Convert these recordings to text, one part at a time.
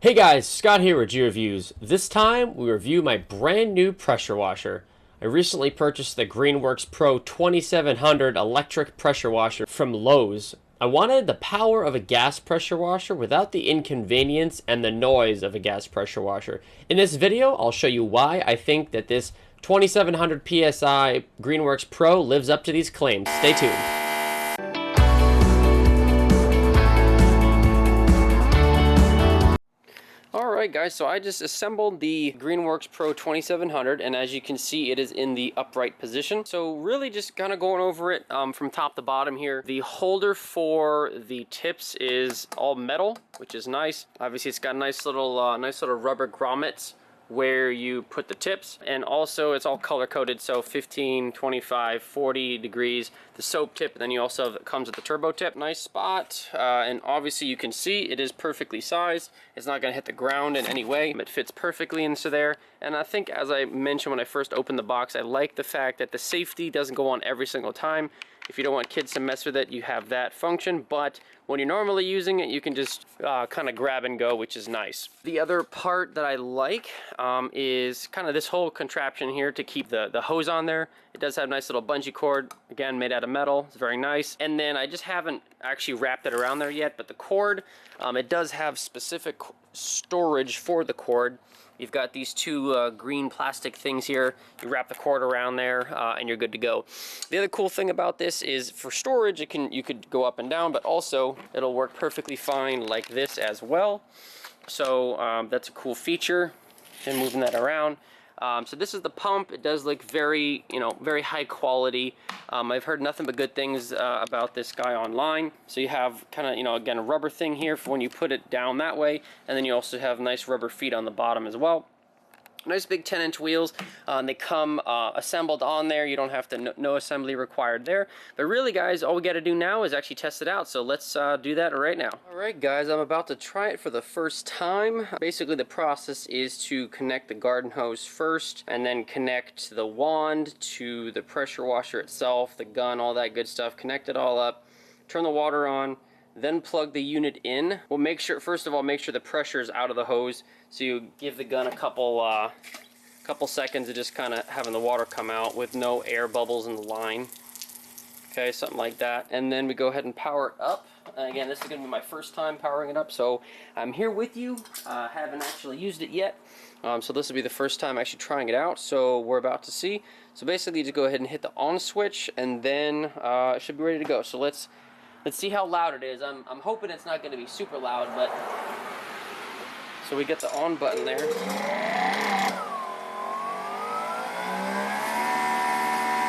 Hey guys, Scott here with G Reviews. This time we review my brand new pressure washer. I recently purchased the Greenworks Pro 2700 electric pressure washer from Lowe's. I wanted the power of a gas pressure washer without the inconvenience and the noise of a gas pressure washer. In this video, I'll show you why I think that this 2700 PSI Greenworks Pro lives up to these claims. Stay tuned. Alright guys, so I just assembled the Greenworks Pro 2700, and as you can see it is in the upright position. So really just kind of going over it from top to bottom here. The holder for the tips is all metal, which is nice. Obviously it's got nice little rubber grommets where you put the tips, and also it's all color coded, so 15, 25, 40 degrees, the soap tip, and then you also have, it comes with the turbo tip. Nice spot, and obviously you can see it is perfectly sized. It's not going to hit the ground in any way. It fits perfectly into there, and I think, as I mentioned when I first opened the box, I like the fact that the safety doesn't go on every single time. If you don't want kids to mess with it, you have that function, but when you're normally using it, you can just kind of grab and go, which is nice. The other part that I like is kind of this whole contraption here to keep the hose on there. It does have a nice little bungee cord, again, made out of metal. It's very nice. And then I just haven't actually wrapped it around there yet, but the cord, it does have specific storage for the cord. You've got these two green plastic things here. You wrap the cord around there and you're good to go. The other cool thing about this is for storage, you could go up and down, but also it'll work perfectly fine like this as well. So that's a cool feature, and moving that around. So this is the pump. It does look very, very high quality. I've heard nothing but good things about this guy online. So you have kind of, again, a rubber thing here for when you put it down that way, and then you also have nice rubber feet on the bottom as well. Nice big 10-inch wheels. They come assembled on there. You don't have to, no assembly required there. But really, guys, all we got to do now is actually test it out. So let's do that right now. All right, guys, I'm about to try it for the first time. Basically, the process is to connect the garden hose first, and then connect the wand to the pressure washer itself, the gun, all that good stuff. Connect it all up. Turn the water on. Then plug the unit in. We'll make sure, first of all, make sure the pressure is out of the hose. So you give the gun a couple seconds of just kind of having the water come out with no air bubbles in the line. Okay, something like that. And then we go ahead and power it up. And again, this is going to be my first time powering it up, so I'm here with you. Haven't actually used it yet. So this will be the first time actually trying it out, so we're about to see. So basically, just go ahead and hit the on switch, and then it should be ready to go. So let's see how loud it is. I'm hoping it's not going to be super loud, but... So we get the on button there.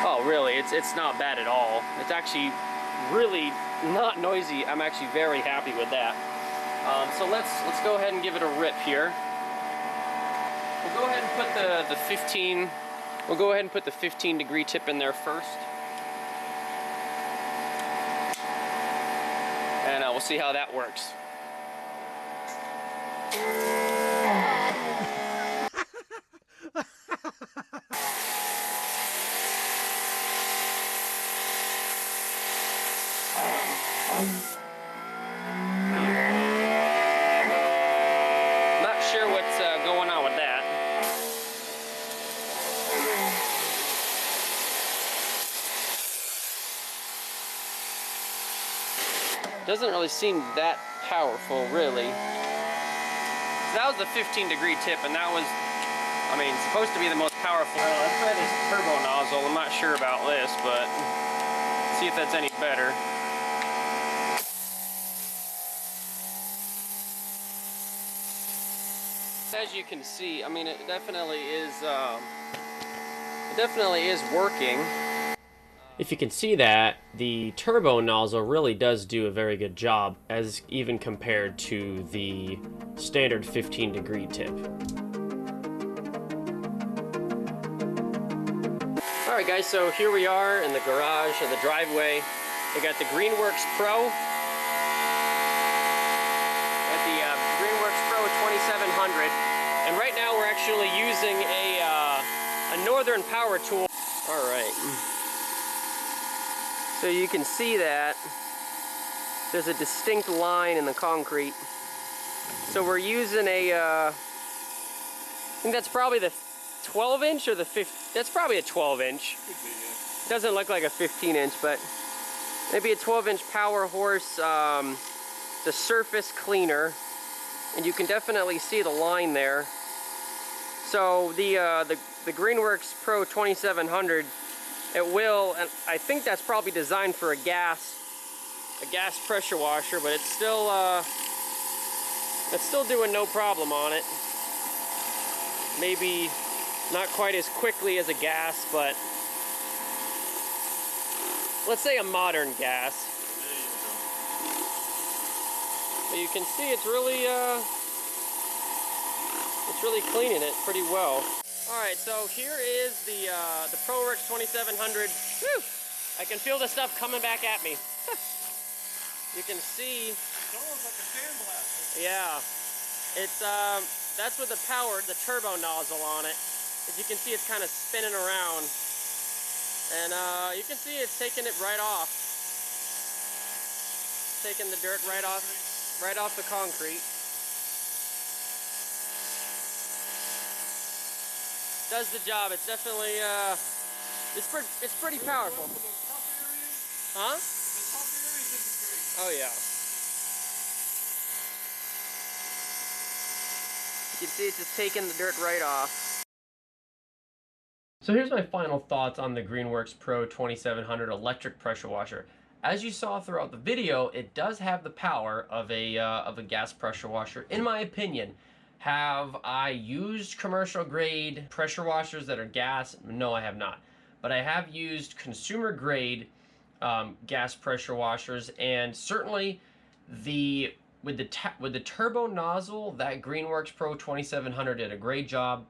Oh, really? It's not bad at all. It's actually really not noisy. I'm actually very happy with that. So let's go ahead and give it a rip here. We'll go ahead and put the 15. We'll go ahead and put the 15-degree tip in there first. And we'll see how that works. Not sure what's going on with that. Doesn't really seem that powerful, really. So that was the 15-degree tip, and that was, supposed to be the most powerful. Let's try this turbo nozzle. I'm not sure about this, but see if that's any better. As you can see, it definitely is working. If you can see that, the turbo nozzle really does do a very good job, as even compared to the standard 15-degree tip. Alright guys, so here we are in the garage or the driveway. We got the Greenworks Pro. Got the Greenworks Pro 2700. And right now we're actually using a Northern power tool. Alright. So you can see that there's a distinct line in the concrete. So we're using a, I think that's probably the 12-inch or the 15, that's probably a 12-inch. Could be, yeah. Doesn't look like a 15-inch, but maybe a 12-inch power horse, the surface cleaner. And you can definitely see the line there. So the Greenworks Pro 2700, it will, and I think that's probably designed for a gas pressure washer, but it's still doing no problem on it. Maybe not quite as quickly as a gas, but let's say a modern gas. But you can see it's really cleaning it pretty well. All right, so here is the ProWorks 2700. Whew, I can feel the stuff coming back at me. You can see. It's almost like a sandblaster. Yeah, it's that's with the turbo nozzle on it. As you can see, it's kind of spinning around, and you can see it's taking it right off, taking the dirt right off the concrete. Does the job. It's definitely it's pretty powerful. Huh? Oh yeah. You can see it's just taking the dirt right off. So here's my final thoughts on the Greenworks Pro 2700 electric pressure washer. As you saw throughout the video, it does have the power of a gas pressure washer, in my opinion. Have I used commercial grade pressure washers that are gas? No, I have not. But I have used consumer grade gas pressure washers, and certainly with the turbo nozzle, that Greenworks Pro 2700 did a great job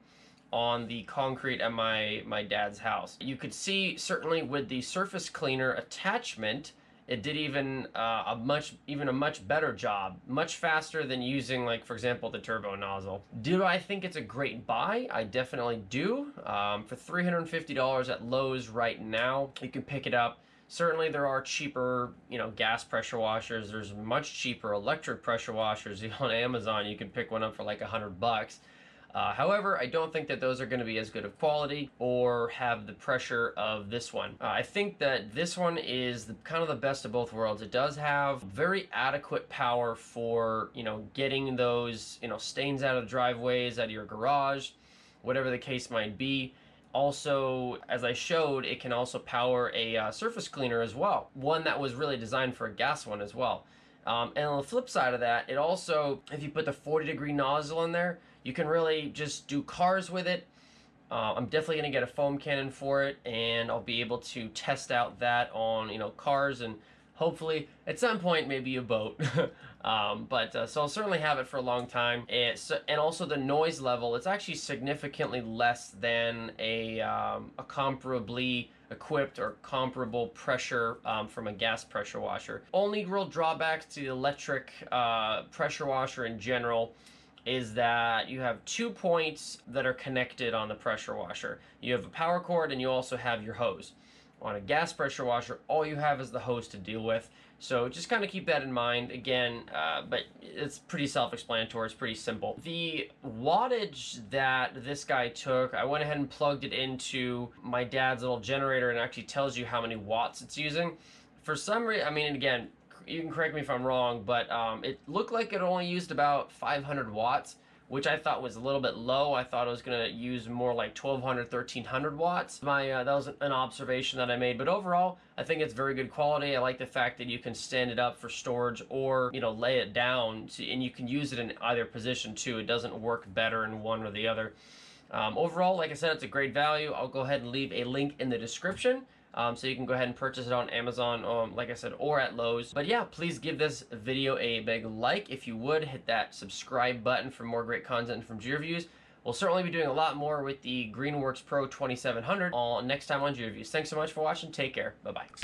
on the concrete at my dad's house. You could see certainly with the surface cleaner attachment, it did even a much better job, much faster than using, like, for example, the turbo nozzle. Do I think it's a great buy? I definitely do. For $350 at Lowe's right now, you can pick it up. Certainly there are cheaper, gas pressure washers. There's much cheaper electric pressure washers on Amazon. You can pick one up for like $100. However, I don't think that those are going to be as good of quality or have the pressure of this one. I think that this one is kind of the best of both worlds. It does have very adequate power for, getting those, stains out of the driveways, out of your garage, whatever the case might be. Also, as I showed, it can also power a surface cleaner as well. One that was really designed for a gas one as well. And on the flip side of that, it also, if you put the 40-degree nozzle in there, you can really just do cars with it. I'm definitely going to get a foam cannon for it, and I'll be able to test out that on, cars, and hopefully at some point maybe a boat. So I'll certainly have it for a long time. And also the noise level, it's actually significantly less than a comparably equipped or comparable pressure from a gas pressure washer. Only real drawbacks to the electric pressure washer in general is that you have 2 points that are connected on the pressure washer. You have a power cord and you also have your hose. On a gas pressure washer, all you have is the hose to deal with. So just kind of keep that in mind. Again, but it's pretty self-explanatory. It's pretty simple. The wattage that this guy took, I went ahead and plugged it into my dad's little generator, and it actually tells you how many watts it's using. For some reason, I mean, again, you can correct me if I'm wrong, but it looked like it only used about 500 watts, which I thought was a little bit low. I thought it was going to use more like 1200, 1300 watts. That was an observation that I made, but overall, I think it's very good quality. I like the fact that you can stand it up for storage or, lay it down, and you can use it in either position too. It doesn't work better in one or the other. Overall, like I said, it's a great value. I'll go ahead and leave a link in the description. So you can go ahead and purchase it on Amazon, like I said, or at Lowe's. But yeah, please give this video a big like. If you would, hit that subscribe button for more great content from Gear Reviews. We'll certainly be doing a lot more with the Greenworks Pro 2700 next time on Gear Reviews. Thanks so much for watching. Take care. Bye-bye.